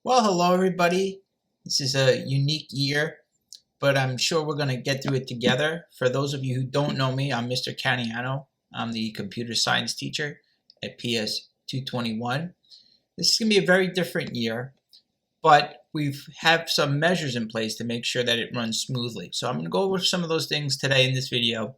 Well, hello everybody. This is a unique year, but I'm sure we're going to get through it together. For those of you who don't know me, I'm Mr. Caniano. I'm the computer science teacher at PS 221. This is going to be a very different year, but we've have some measures in place to make sure that it runs smoothly. So I'm going to go over some of those things today in this video.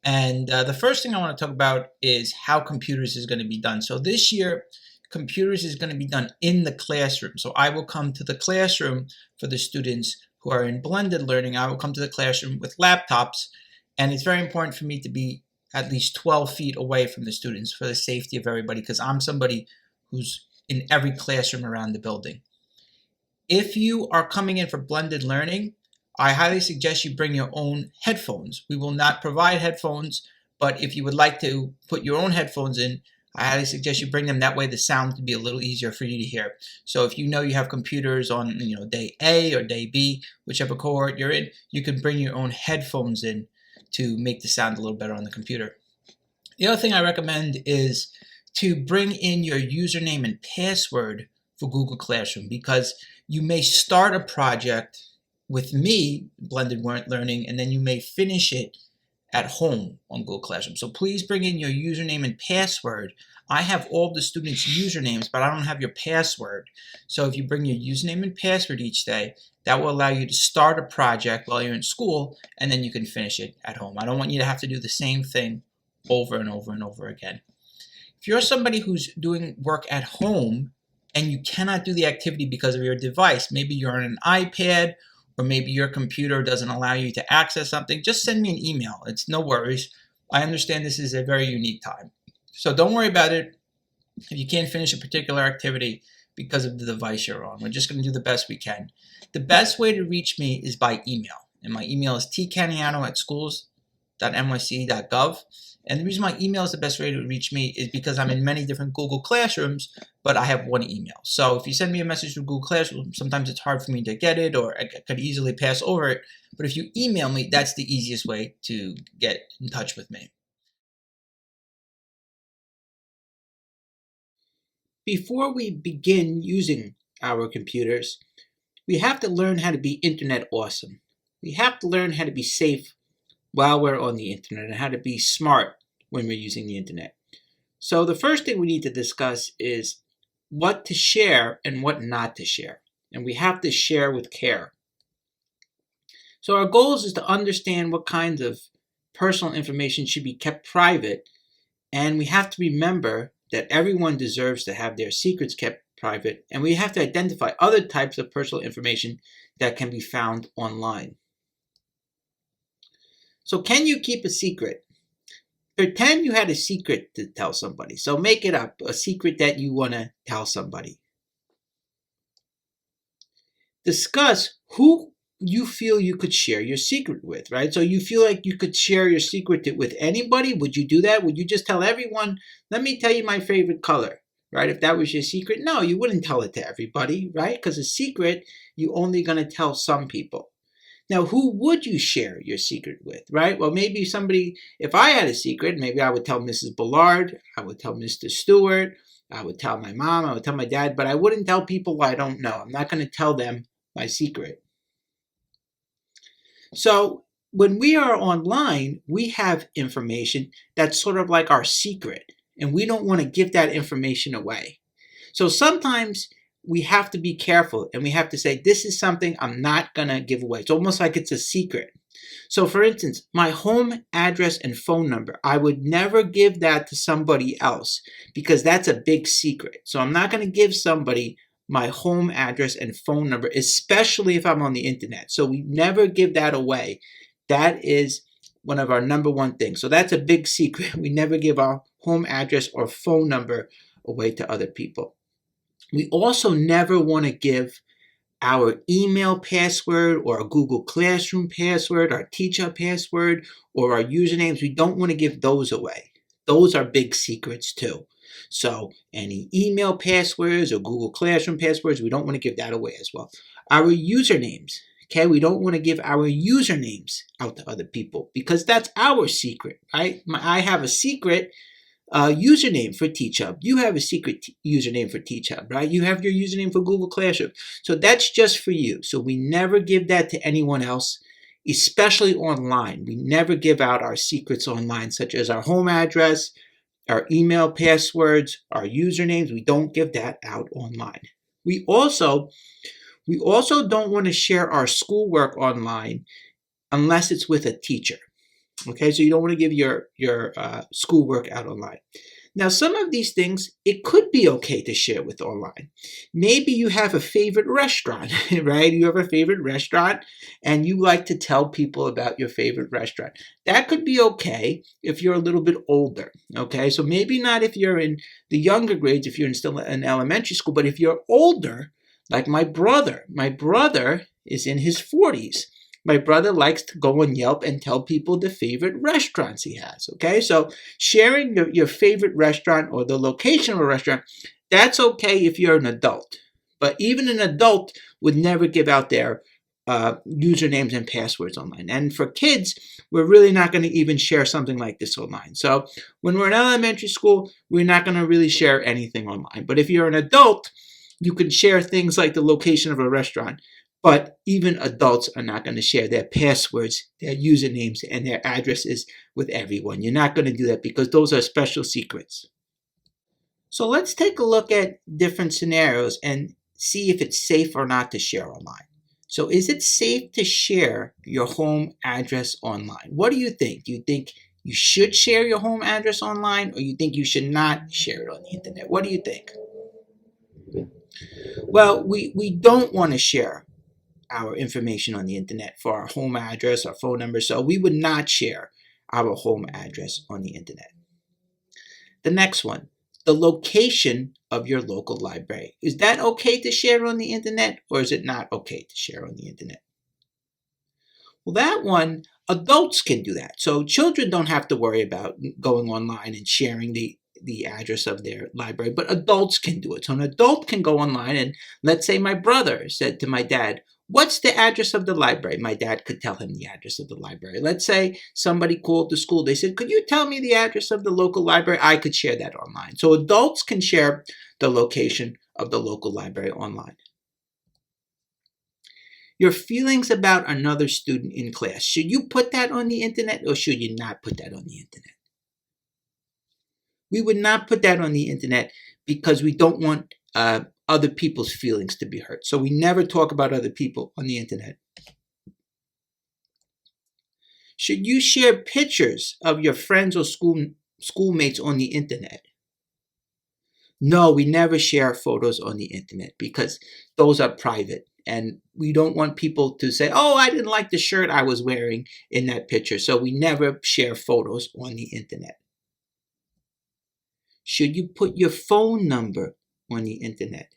And the first thing I want to talk about is how computers is going to be done. So this year, computers is going to be done in the classroom. So I will come to the classroom for the students who are in blended learning. I will come to the classroom with laptops, and it's very important for me to be at least 12 feet away from the students for the safety of everybody, because I'm somebody who's in every classroom around the building. If you are coming in for blended learning, I highly suggest you bring your own headphones. We will not provide headphones, but if you would like to put your own headphones in, I highly suggest you bring them. That way the sound can be a little easier for you to hear. So if you know you have computers on day A or day B, whichever cohort you're in, you can bring your own headphones in to make the sound a little better on the computer. The other thing I recommend is to bring in your username and password for Google Classroom, because you may start a project with me, blended learning, and then you may finish it at home on Google Classroom. So please bring in your username and password. I have all the students' usernames, but I don't have your password. So if you bring your username and password each day, that will allow you to start a project while you're in school, and then you can finish it at home. I don't want you to have to do the same thing over and over and over again. If you're somebody who's doing work at home and you cannot do the activity because of your device, maybe you're on an iPad, or maybe your computer doesn't allow you to access something, just send me an email. It's no worries. I understand this is a very unique time. So don't worry about it if you can't finish a particular activity because of the device you're on. We're just going to do the best we can. The best way to reach me is by email. And my email is tcaniano@schools.nyc.gov. And the reason my email is the best way to reach me is because I'm in many different Google Classrooms, but I have one email. So if you send me a message through Google Classroom, sometimes it's hard for me to get it, or I could easily pass over it. But if you email me, that's the easiest way to get in touch with me. Before we begin using our computers, we have to learn how to be internet awesome. We have to learn how to be safe while we're on the internet and how to be smart when we're using the internet. So the first thing we need to discuss is what to share and what not to share. And we have to share with care. So our goals is to understand what kinds of personal information should be kept private, and we have to remember that everyone deserves to have their secrets kept private, and we have to identify other types of personal information that can be found online. So can you keep a secret? Pretend you had a secret to tell somebody. So make it up, a secret that you want to tell somebody. Discuss who you feel you could share your secret with, right? So you feel like you could share your secret with anybody. Would you do that? Would you just tell everyone, let me tell you my favorite color, right? If that was your secret? No, you wouldn't tell it to everybody, right? Because a secret, you're only going to tell some people. Now, who would you share your secret with, right? Well, maybe somebody, if I had a secret, maybe I would tell Mrs. Ballard, I would tell Mr. Stewart, I would tell my mom, I would tell my dad, but I wouldn't tell people I don't know. I'm not going to tell them my secret. So when we are online, we have information that's sort of like our secret, and we don't want to give that information away. So sometimes we have to be careful, and we have to say, this is something I'm not going to give away. It's almost like it's a secret. So for instance, my home address and phone number, I would never give that to somebody else because that's a big secret. So I'm not going to give somebody my home address and phone number, especially if I'm on the internet. So we never give that away. That is one of our number one things. So that's a big secret. We never give our home address or phone number away to other people. We also never want to give our email password or a Google Classroom password, our teacher password, or our usernames. We don't want to give those away. Those are big secrets too. So any email passwords or Google Classroom passwords, we don't want to give that away as well. Our usernames, okay, we don't want to give our usernames out to other people because that's our secret, right? I have a secret, username for TeachHub. You have a secret username for TeachHub, right? You have your username for Google Classroom. So that's just for you. So we never give that to anyone else, especially online. We never give out our secrets online, such as our home address, our email passwords, our usernames. We don't give that out online. We also don't want to share our schoolwork online unless it's with a teacher. Okay, so you don't want to give your schoolwork out online. Now, some of these things, it could be okay to share with online. Maybe you have a favorite restaurant, right? You have a favorite restaurant and you like to tell people about your favorite restaurant. That could be okay if you're a little bit older, okay? So maybe not if you're in the younger grades, if you're still in elementary school, but if you're older, like my brother is in his 40s. My brother likes to go on Yelp and tell people the favorite restaurants he has, okay? So sharing your favorite restaurant or the location of a restaurant, that's okay if you're an adult. But even an adult would never give out their usernames and passwords online. And for kids, we're really not going to even share something like this online. So when we're in elementary school, we're not going to really share anything online. But if you're an adult, you can share things like the location of a restaurant. But even adults are not going to share their passwords, their usernames, and their addresses with everyone. You're not going to do that because those are special secrets. So let's take a look at different scenarios and see if it's safe or not to share online. So is it safe to share your home address online? What do you think? Do you think you should share your home address online, or you think you should not share it on the internet? What do you think? Well, we don't want to share our information on the internet for our home address, our phone number, so we would not share our home address on the internet. The next one, the location of your local library. Is that okay to share on the internet, or is it not okay to share on the internet? Well, that one, adults can do that. So children don't have to worry about going online and sharing the address of their library, but adults can do it. So an adult can go online and, let's say my brother said to my dad, "What's the address of the library?" My dad could tell him the address of the library. Let's say somebody called the school. They said, "Could you tell me the address of the local library?" I could share that online. So adults can share the location of the local library online. Your feelings about another student in class. Should you put that on the internet, or should you not put that on the internet? We would not put that on the internet because we don't want other people's feelings to be hurt. So we never talk about other people on the internet. Should you share pictures of your friends or schoolmates on the internet? No, we never share photos on the internet because those are private. And we don't want people to say, "Oh, I didn't like the shirt I was wearing in that picture." So we never share photos on the internet. Should you put your phone number on the internet?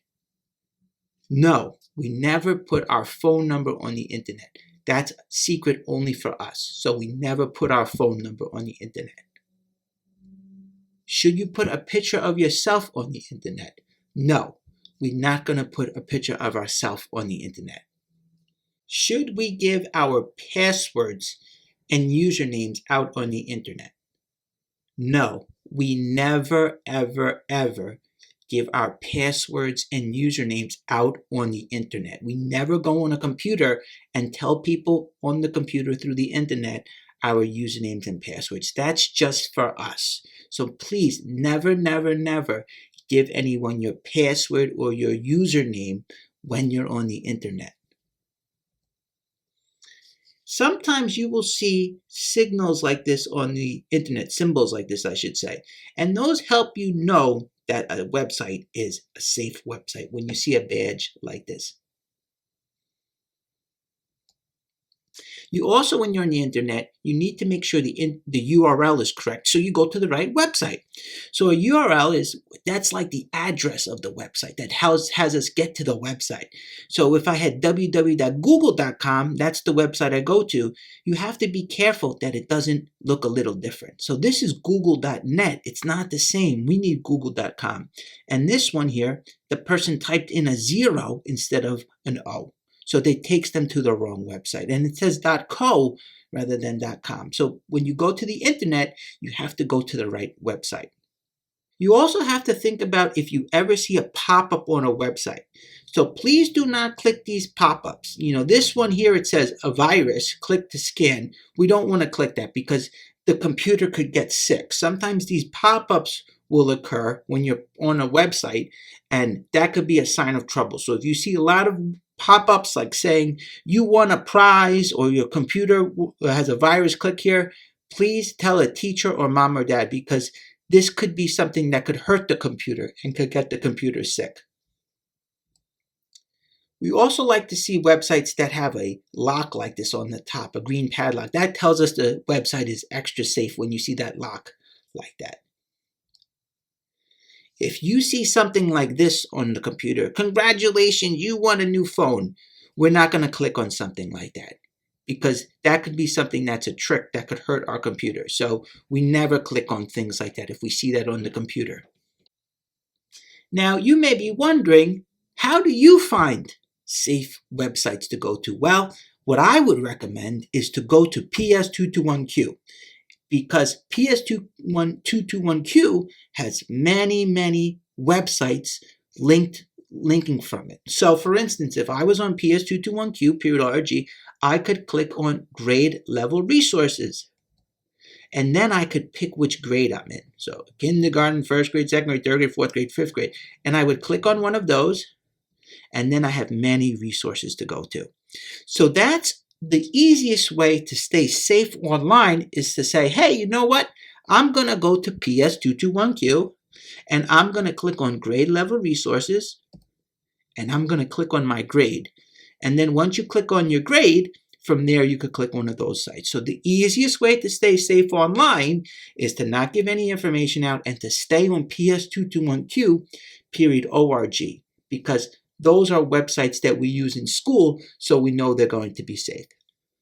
No, we never put our phone number on the internet. That's secret only for us. So we never put our phone number on the internet. Should you put a picture of yourself on the internet? No, we're not going to put a picture of ourselves on the internet. Should we give our passwords and usernames out on the internet? No, we never, ever, ever give our passwords and usernames out on the internet. We never go on a computer and tell people on the computer through the internet our usernames and passwords. That's just for us. So please never, never, never give anyone your password or your username when you're on the internet. Sometimes you will see signals like this on the internet, symbols like this, I should say, and those help you know that a website is a safe website when you see a badge like this. You also, when you're on the internet, you need to make sure the URL is correct, so you go to the right website. So a URL that's like the address of the website that has us get to the website. So if I had www.google.com, that's the website I go to, you have to be careful that it doesn't look a little different. So this is google.net. It's not the same. We need google.com. And this one here, the person typed in a 0 instead of an O. So it takes them to the wrong website. And it says .co rather than .com. So when you go to the internet, you have to go to the right website. You also have to think about if you ever see a pop-up on a website. So please do not click these pop-ups. This one here, it says a virus, click to scan. We don't want to click that because the computer could get sick. Sometimes these pop-ups will occur when you're on a website, and that could be a sign of trouble. So if you see a lot of pop-ups like saying you won a prize or your computer has a virus, click here, please tell a teacher or mom or dad, because this could be something that could hurt the computer and could get the computer sick. We also like to see websites that have a lock like this on the top, a green padlock. That tells us the website is extra safe when you see that lock like that. If you see something like this on the computer, congratulations, you won a new phone. We're not going to click on something like that because that could be something that's a trick that could hurt our computer. So we never click on things like that if we see that on the computer. Now, you may be wondering, how do you find safe websites to go to? Well, what I would recommend is to go to PS221Q, because PS221Q has many websites linking from it. So for instance, if I was on PS221Q.org, I could click on grade level resources. And then I could pick which grade I'm in. So kindergarten, first grade, second grade, third grade, fourth grade, fifth grade. And I would click on one of those, and then I have many resources to go to. So that's the easiest way to stay safe online, is to say, hey, you know what? I'm going to go to PS221Q, and I'm going to click on grade level resources, and I'm going to click on my grade. And then once you click on your grade, from there you could click one of those sites. So the easiest way to stay safe online is to not give any information out and to stay on PS221Q.org, because those are websites that we use in school, so we know they're going to be safe.